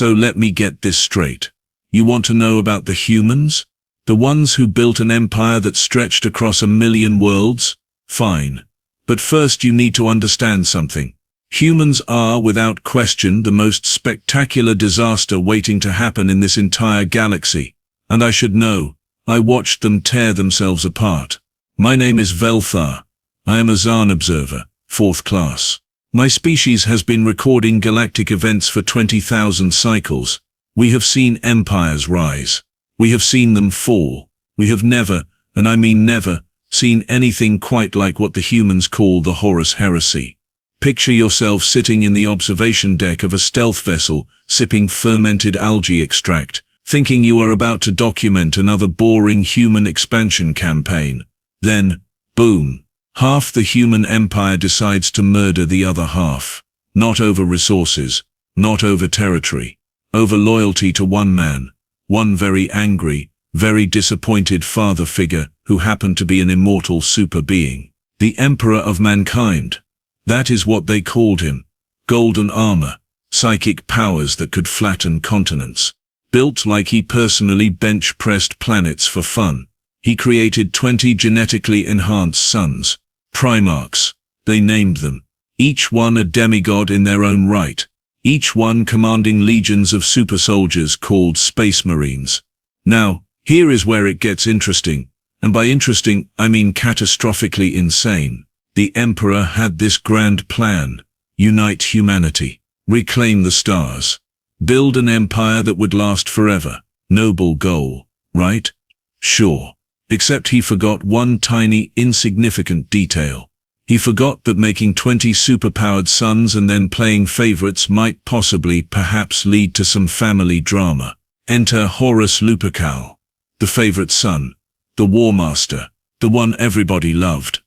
So let me get this straight. You want to know about the humans? The ones who built an empire that stretched across 1,000,000 worlds? Fine. But first you need to understand something. Humans are, without question, the most spectacular disaster waiting to happen in this entire galaxy. And I should know. I watched them tear themselves apart. My name is Vel'thar. I am a Xarn observer, 4th class. My species has been recording galactic events for 20,000 cycles. We have seen empires rise. We have seen them fall. We have never, and I mean never, seen anything quite like what the humans call the Horus Heresy. Picture yourself sitting in the observation deck of a stealth vessel, sipping fermented algae extract, thinking you are about to document another boring human expansion campaign. Then, boom, half the human empire decides to murder the other half. Not over resources, not over territory, over loyalty to one man, one very angry, very disappointed father figure who happened to be an immortal super being. The Emperor of Mankind. That is what they called him. Golden armor, psychic powers that could flatten continents. Built like he personally bench-pressed planets for fun. He created 20 genetically enhanced sons. Primarchs, they named them. Each one a demigod in their own right. Each one commanding legions of super soldiers called Space Marines. Now, here is where it gets interesting. And by interesting, I mean catastrophically insane. The Emperor had this grand plan. Unite humanity. Reclaim the stars. Build an empire that would last forever. Noble goal, right? Sure. Except he forgot one tiny, insignificant detail. He forgot that making 20 superpowered sons and then playing favorites might possibly, perhaps lead to some family drama. Enter Horus Lupercal. The favorite son. The War Master. The one everybody loved.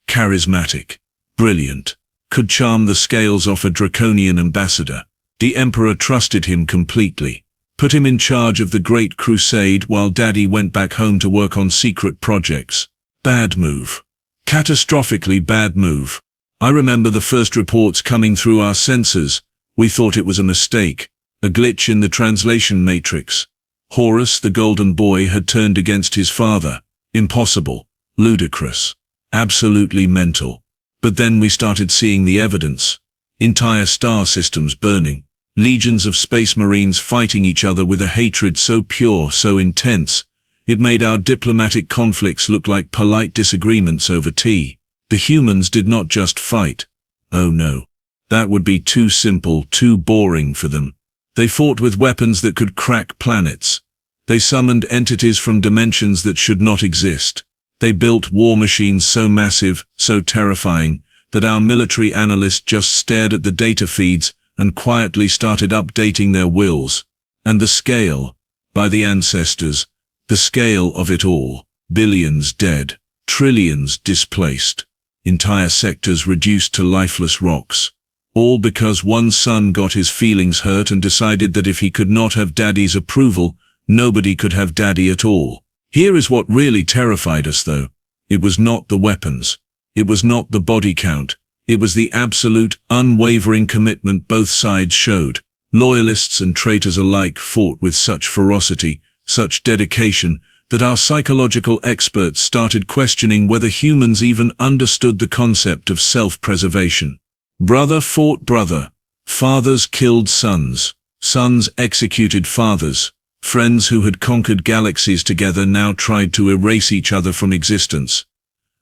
Charismatic. Brilliant. Could charm the scales off a draconian ambassador. The Emperor trusted him completely. Put him in charge of the Great Crusade while Daddy went back home to work on secret projects. Bad move. Catastrophically bad move. I remember the first reports coming through our sensors. We thought it was a mistake. A glitch in the translation matrix. Horus, the golden boy, had turned against his father. Impossible. Ludicrous. Absolutely mental. But then we started seeing the evidence. Entire star systems burning. Legions of space marines fighting each other with a hatred so pure, so intense, it made our diplomatic conflicts look like polite disagreements over tea. The humans did not just fight. Oh no. That would be too simple, too boring for them. They fought with weapons that could crack planets. They summoned entities from dimensions that should not exist. They built war machines so massive, so terrifying, that our military analysts just stared at the data feeds and quietly started updating their wills. And the scale, by the ancestors, the scale of it all, billions dead, trillions displaced, entire sectors reduced to lifeless rocks, all because one son got his feelings hurt and decided that if he could not have Daddy's approval, nobody could have Daddy at all. Here is what really terrified us though. It was not the weapons. It was not the body count. It was the absolute, unwavering commitment both sides showed. Loyalists and traitors alike fought with such ferocity, such dedication, that our psychological experts started questioning whether humans even understood the concept of self-preservation. Brother fought brother. Fathers killed sons. Sons executed fathers. Friends who had conquered galaxies together now tried to erase each other from existence.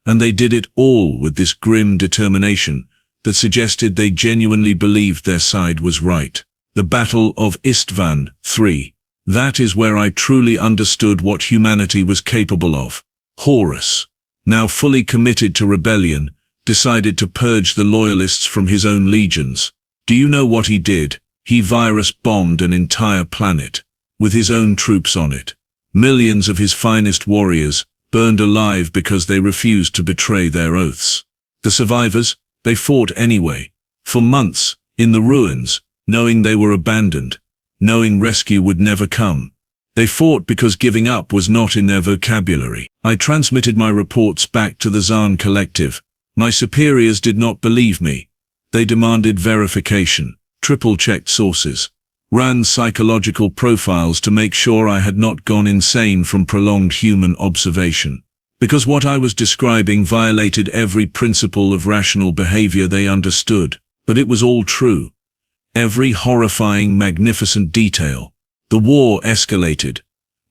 And they did it all with this grim determination that suggested they genuinely believed their side was right. The Battle of Isstvan 3. That is where I truly understood what humanity was capable of. Horus, now fully committed to rebellion, decided to purge the loyalists from his own legions. Do you know what he did? He virus-bombed an entire planet, with his own troops on it. Millions of his finest warriors, burned alive because they refused to betray their oaths. The survivors, they fought anyway, for months, in the ruins, knowing they were abandoned, knowing rescue would never come. They fought because giving up was not in their vocabulary. I transmitted my reports back to the Xarn Collective. My superiors did not believe me. They demanded verification, triple-checked sources. ran psychological profiles to make sure I had not gone insane from prolonged human observation. Because what I was describing violated every principle of rational behavior they understood. But it was all true. Every horrifying, magnificent detail. The war escalated.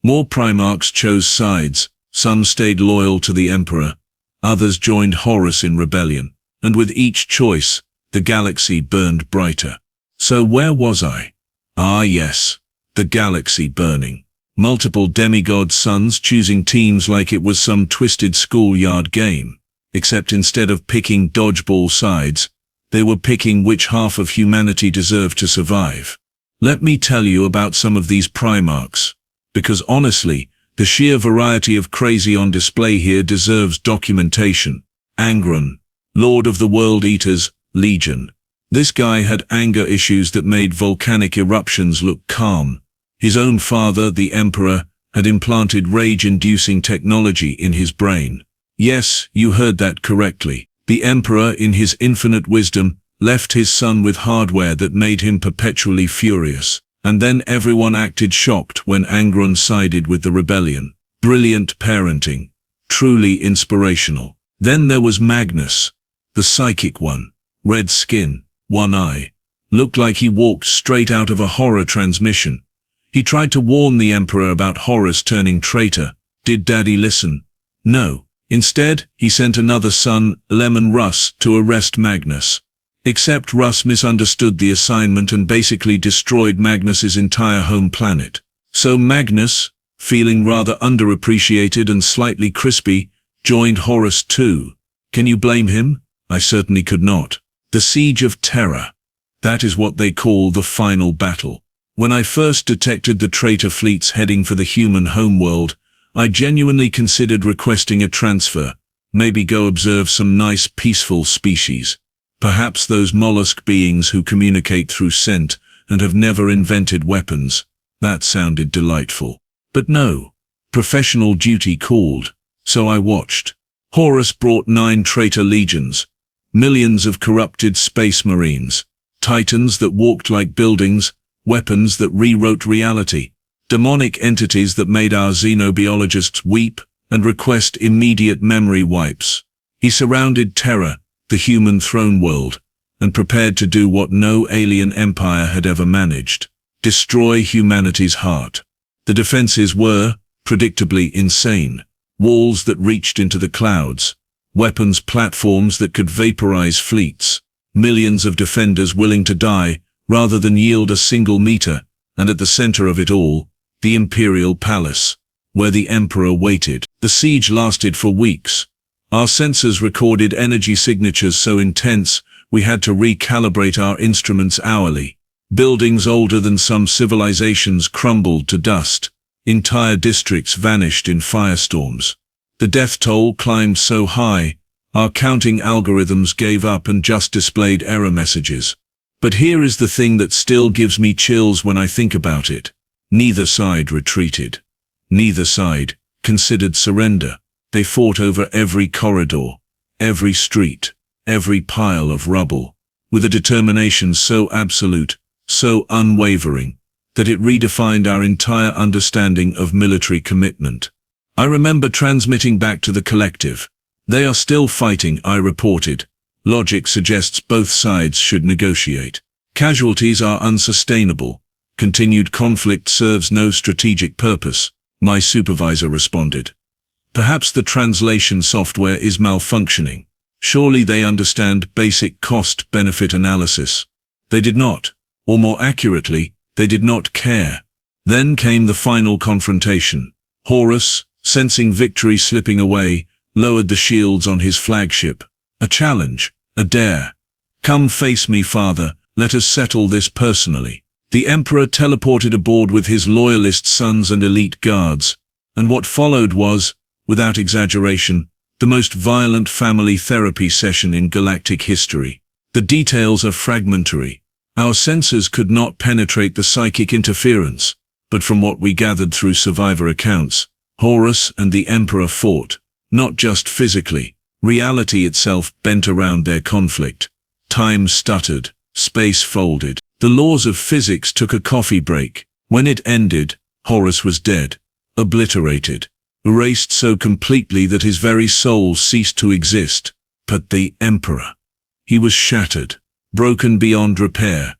More Primarchs chose sides. Some stayed loyal to the Emperor. Others joined Horus in rebellion. And with each choice, the galaxy burned brighter. So where was I? Ah yes, the galaxy burning. Multiple demigod suns choosing teams like it was some twisted schoolyard game. Except instead of picking dodgeball sides, they were picking which half of humanity deserved to survive. Let me tell you about some of these Primarchs. Because honestly, the sheer variety of crazy on display here deserves documentation. Angron, Lord of the World Eaters, Legion. This guy had anger issues that made volcanic eruptions look calm. His own father, the Emperor, had implanted rage-inducing technology in his brain. Yes, you heard that correctly. The Emperor, in his infinite wisdom, left his son with hardware that made him perpetually furious. And then everyone acted shocked when Angron sided with the rebellion. Brilliant parenting. Truly inspirational. Then there was Magnus, the psychic one. Red skin, one eye. Looked like he walked straight out of a horror transmission. He tried to warn the Emperor about Horus turning traitor. Did Daddy listen? No. Instead, he sent another son, Lemon Russ, to arrest Magnus. Except Russ misunderstood the assignment and basically destroyed Magnus's entire home planet. So Magnus, feeling rather underappreciated and slightly crispy, joined Horus too. Can you blame him? I certainly could not. The Siege of Terra. That is what they call the final battle. When I first detected the traitor fleets heading for the human homeworld, I genuinely considered requesting a transfer. Maybe go observe some nice peaceful species. Perhaps those mollusk beings who communicate through scent and have never invented weapons. That sounded delightful. But no. Professional duty called. So I watched. Horus brought 9 traitor legions. Millions of corrupted space marines. Titans that walked like buildings. Weapons that rewrote reality. Demonic entities that made our xenobiologists weep and request immediate memory wipes. He surrounded Terra, the human throne world, and prepared to do what no alien empire had ever managed. Destroy humanity's heart. The defenses were, predictably, insane. Walls that reached into the clouds. Weapons platforms that could vaporize fleets. Millions of defenders willing to die rather than yield a single meter, and at the center of it all, the Imperial Palace, where the Emperor waited. The siege lasted for weeks. Our sensors recorded energy signatures so intense we had to recalibrate our instruments hourly. Buildings older than some civilizations crumbled to dust. Entire districts vanished in firestorms. The death toll climbed so high, our counting algorithms gave up and just displayed error messages. But here is the thing that still gives me chills when I think about it. Neither side retreated. Neither side considered surrender. They fought over every corridor, every street, every pile of rubble, with a determination so absolute, so unwavering, that it redefined our entire understanding of military commitment. I remember transmitting back to the collective. They are still fighting, I reported. Logic suggests both sides should negotiate. Casualties are unsustainable. Continued conflict serves no strategic purpose, my supervisor responded. Perhaps the translation software is malfunctioning. Surely they understand basic cost-benefit analysis. They did not, or more accurately, they did not care. Then came the final confrontation. Horus, sensing victory slipping away, lowered the shields on his flagship. A challenge, a dare. Come face me, father, let us settle this personally. The Emperor teleported aboard with his loyalist sons and elite guards, and what followed was, without exaggeration, the most violent family therapy session in galactic history. The details are fragmentary. Our sensors could not penetrate the psychic interference, but from what we gathered through survivor accounts, Horus and the Emperor fought, not just physically. Reality itself bent around their conflict. Time stuttered, space folded. The laws of physics took a coffee break. When it ended, Horus was dead, obliterated, erased so completely that his very soul ceased to exist. But the Emperor, he was shattered, broken beyond repair.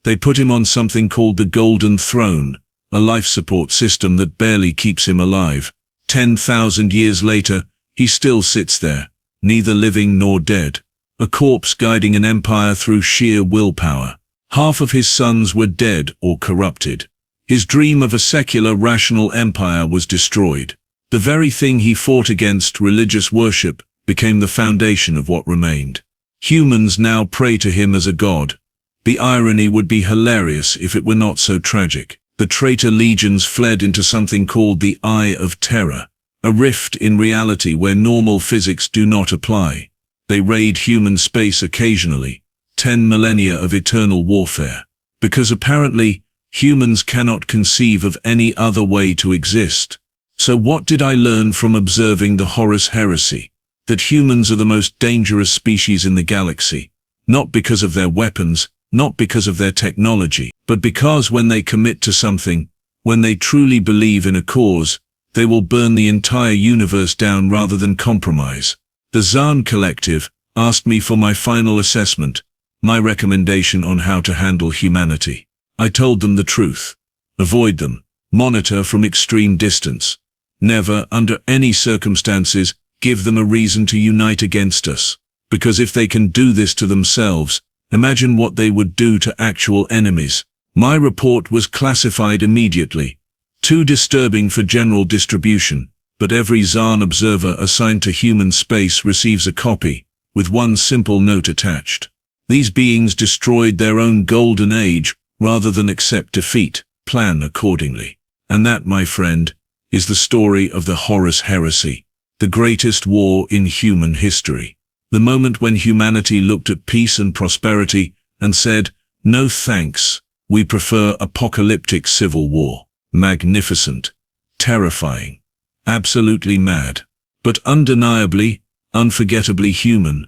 They put him on something called the Golden Throne, a life support system that barely keeps him alive. 10,000 years later, he still sits there, neither living nor dead, a corpse guiding an empire through sheer willpower. Half of his sons were dead or corrupted. His dream of a secular, rational empire was destroyed. The very thing he fought against, religious worship, became the foundation of what remained. Humans now pray to him as a god. The irony would be hilarious if it were not so tragic. The traitor legions fled into something called the Eye of Terra, a rift in reality where normal physics do not apply. They raid human space occasionally. 10 millennia of eternal warfare. Because apparently, humans cannot conceive of any other way to exist. So what did I learn from observing the Horus Heresy? That humans are the most dangerous species in the galaxy. Not because of their weapons, not because of their technology, but because when they commit to something, when they truly believe in a cause, they will burn the entire universe down rather than compromise. The Xarn Collective asked me for my final assessment, my recommendation on how to handle humanity. I told them the truth. Avoid them. Monitor from extreme distance. Never, under any circumstances, give them a reason to unite against us. Because if they can do this to themselves, imagine what they would do to actual enemies. My report was classified immediately. Too disturbing for general distribution, but every Xarn observer assigned to human space receives a copy, with one simple note attached. These beings destroyed their own golden age, rather than accept defeat. Plan accordingly. And that, my friend, is the story of the Horus Heresy, the greatest war in human history. The moment when humanity looked at peace and prosperity and said, "No thanks, we prefer apocalyptic civil war." Magnificent, terrifying, absolutely mad, but undeniably, unforgettably human.